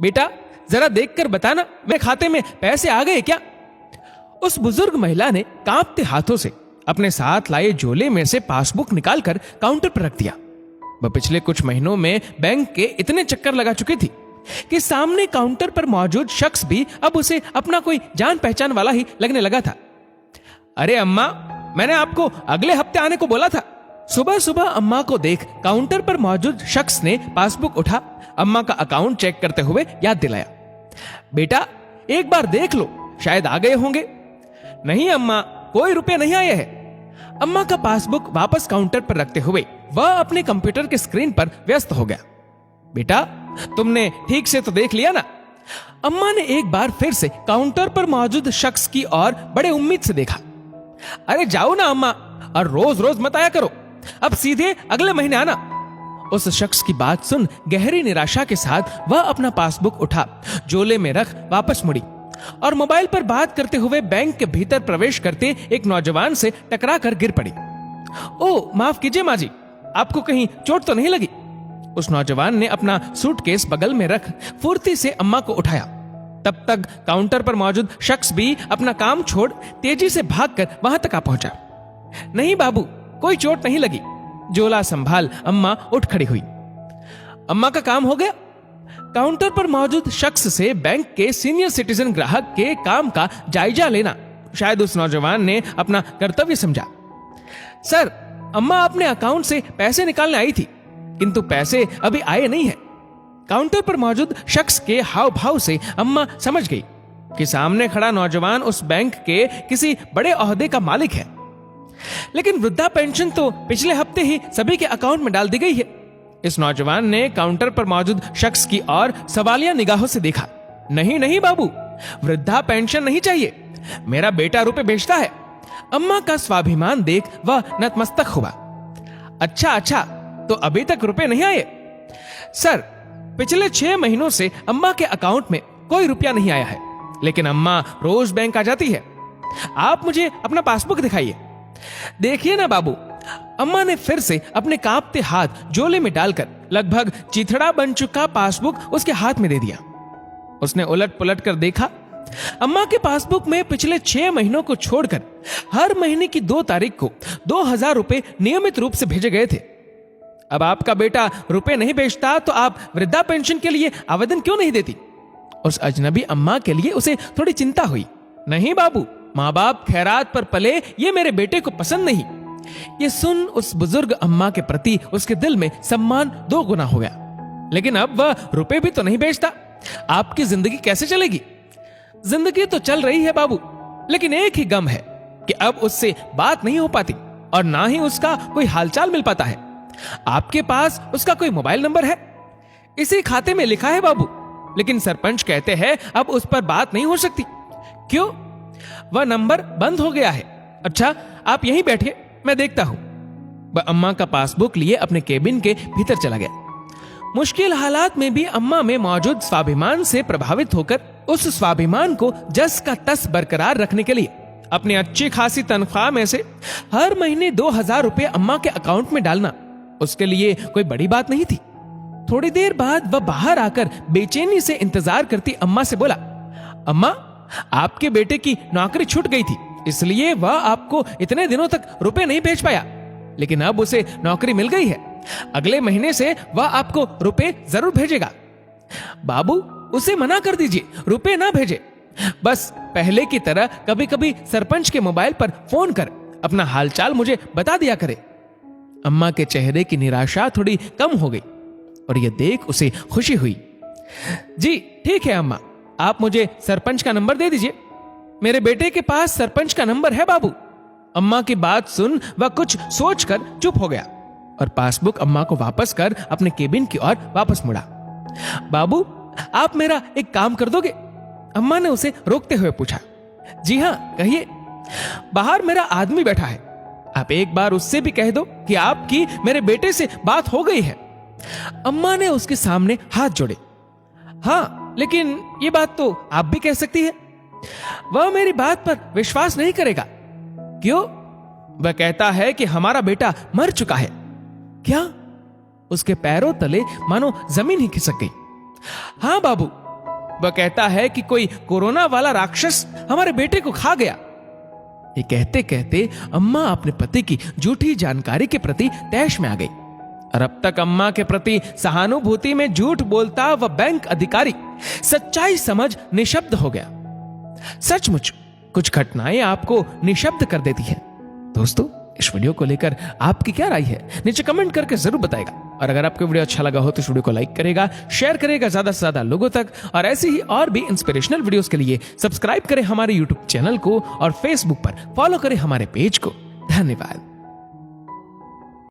बेटा जरा देखकर बताना मेरे खाते में पैसे आ गए क्या? उस बुजुर्ग महिला ने कांपते हाथों से अपने साथ लाए झोले में से पासबुक निकालकर काउंटर पर रख दिया। वह पिछले कुछ महीनों में बैंक के इतने चक्कर लगा चुकी थी कि सामने काउंटर पर मौजूद शख्स भी अब उसे अपना कोई जान पहचान वाला ही लगने लगा था। अरे अम्मा, मैंने आपको अगले हफ्ते आने को बोला था। सुबह सुबह अम्मा को देख काउंटर पर मौजूद शख्स ने पासबुक उठा अम्मा का अकाउंट चेक करते हुए याद दिलाया, बेटा एक बार देख लो, शायद आ गए होंगे। नहीं अम्मा, कोई रुपए नहीं आए हैं। अम्मा का पासबुक वापस काउंटर पर रखते हुए वह अपने कंप्यूटर के स्क्रीन पर व्यस्त हो गया। बेटा तुमने ठीक से तो देख लिया ना? अम्मा ने एक बार फिर से काउंटर पर मौजूद शख्स की ओर बड़े उम्मीद से देखा। अरे जाओ ना अम्मा, और रोज रोज मत आया करो, अब सीधे अगले महीने आना। उस शख्स की बात सुन गहरी निराशा के साथ वह अपना पासबुक उठा झोले में रख वापस मुड़ी और मोबाइल पर बात करते हुए बैंक के भीतर प्रवेश करते एक नौजवान से टकरा कर गिर पड़ी। ओ माफ कीजिए माँ जी, आपको कहीं चोट तो नहीं लगी? उस नौजवान ने अपना सूटकेस बगल में रख फुर्ती से अम्मा को उठाया। तब तक काउंटर पर मौजूद शख्स भी अपना काम छोड़ तेजी से भागकर वहां तक आ पहुंचा। नहीं बाबू, कोई चोट नहीं लगी। झोला संभाल अम्मा उठ खड़ी हुई। अम्मा का काम हो गया? काउंटर पर मौजूद शख्स से बैंक के सीनियर सिटीजन ग्राहक के काम का जायजा लेना शायद उस नौजवान ने अपना कर्तव्य समझा। सर, अम्मा अपने अकाउंट से पैसे निकालने आई थी, किंतु पैसे अभी आए नहीं है। काउंटर पर मौजूद शख्स के हाव भाव से अम्मा समझ गई कि सामने खड़ा नौजवान उस बैंक के किसी बड़े ओहदे का मालिक है। लेकिन वृद्धा पेंशन तो पिछले हफ्ते ही सभी के अकाउंट में डाल दी गई है। इस नौजवान ने काउंटर पर मौजूद शख्स की ओर सवालिया निगाहों से देखा। नहीं नहीं बाबू, वृद्धा पेंशन नहीं चाहिए, मेरा बेटा रुपए भेजता है। अम्मा का स्वाभिमान देख वह नतमस्तक हुआ। अच्छा अच्छा, तो अभी तक रुपए नहीं आए? सर, पिछले 6 महीनों से अम्मा के अकाउंट में कोई रुपया नहीं आया है, लेकिन अम्मा रोज बैंक आ जाती है। आप मुझे अपना पासबुक दिखाइए। देखिए ना बाबू, अम्मा ने फिर से अपने कांपते हाथ झोले में डालकर लगभग चिथड़ा बन चुका पासबुक उसके हाथ में दे दिया। उसने उलट पुलट कर देखा। अम्मा के पासबुक में पिछले 6 महीनों को छोड़कर हर महीने की 2 तारीख को 2000 रुपए नियमित रूप से भेजे गए थे। अब आपका बेटा रुपए नहीं भेजता तो आप वृद्धा पेंशन के लिए आवेदन क्यों नहीं देती? उस अजनबी अम्मा के लिए उसे थोड़ी चिंता हुई। नहीं बाबू, माँ बाप खैरात पर पले, ये मेरे बेटे को पसंद नहीं। ये सुन उस बुजुर्ग अम्मा के प्रति उसके दिल में सम्मान 2 गुना हो गया। लेकिन अब वह रुपए भी तो नहीं भेजता, आपकी जिंदगी कैसे चलेगी? जिंदगी तो चल रही है बाबू, लेकिन एक ही गम है कि अब उससे बात नहीं हो पाती और ना ही उसका कोई हालचाल मिल पाता है। आपके पास उसका कोई मोबाइल नंबर है? इसी खाते में लिखा है बाबू, लेकिन सरपंच कहते हैं अब उस पर बात नहीं हो सकती। क्यों? वह नंबर बंद हो गया है। अच्छा, आप यहीं बैठिए, मैं देखता हूं। वह अम्मा का पासबुक लिए अपने केबिन के भीतर चला गया। मुश्किल हालात में भी अम्मा में मौजूद स्वाभिमान से प्रभावित होकर उस स्वाभिमान को जस का तस बरकरार रखने के लिए अपनी अच्छी खासी तनख्वाह में से हर महीने 2000 रुपए अम्मा के अकाउंट में डालना उसके लिए कोई बड़ी बात नहीं थी। थोड़ी देर बाद वह बाहर आकर बेचैनी से इंतजार करती अम्मा से बोला, अम्मा, आपके बेटे की नौकरी छूट गई थी, इसलिए वह आपको इतने दिनों तक रुपए नहीं भेज पाया, लेकिन अब उसे नौकरी मिल गई है। अगले महीने से वह आपको रुपए जरूर भेजेगा। बाबू, उसे मना कर दीजिए, रुपए ना भेजे। बस पहले की तरह कभी कभी सरपंच के मोबाइल पर फोन कर अपना हालचाल मुझे बता दिया करे। अम्मा के चेहरे की निराशा थोड़ी कम हो गई और यह देख उसे खुशी हुई। जी ठीक है अम्मा, आप मुझे सरपंच का नंबर दे दीजिए। मेरे बेटे के पास सरपंच का नंबर है बाबू। अम्मा की बात सुन वह कुछ सोचकर चुप हो गया और पासबुक अम्मा को वापस कर अपने केबिन की ओर वापस मुड़ा। बाबू, आप मेरा एक काम कर दोगे? अम्मा ने उसे रोकते हुए पूछा। जी हाँ, कहिए। बाहर मेरा आदमी बैठा है, आप एक बार उससे भी कह दो कि आपकी मेरे बेटे से बात हो गई है। अम्मा ने उसके सामने हाथ जोड़े। हाँ, लेकिन ये बात तो आप भी कह सकती है। वह मेरी बात पर विश्वास नहीं करेगा। क्यों? वह कहता है कि हमारा बेटा मर चुका है। क्या? उसके पैरों तले मानो जमीन ही खिसक गई। हाँ बाबू, वह कहता है कि कोई कोरोना वाला राक्षस हमारे बेटे को खा गया। ये कहते कहते अम्मा अपने पति की झूठी जानकारी के प्रति तैश में आ गई और अब तक अम्मा के प्रति सहानुभूति में झूठ बोलता वह बैंक अधिकारी सच्चाई समझ निशब्द हो गया। सचमुच कुछ घटनाएं आपको निशब्द कर देती हैं। दोस्तों, इस वीडियो को लेकर आपकी क्या राय है नीचे कमेंट करके जरूर बताएगा। और अगर आपको वीडियो अच्छा लगा हो तो इस वीडियो को लाइक करेगा, शेयर करेगा ज्यादा से ज्यादा लोगों तक। और ऐसी ही और भी इंस्पिरेशनल वीडियोस के लिए सब्सक्राइब करें हमारे यूट्यूब चैनल को और फेसबुक पर फॉलो करें हमारे पेज को। धन्यवाद।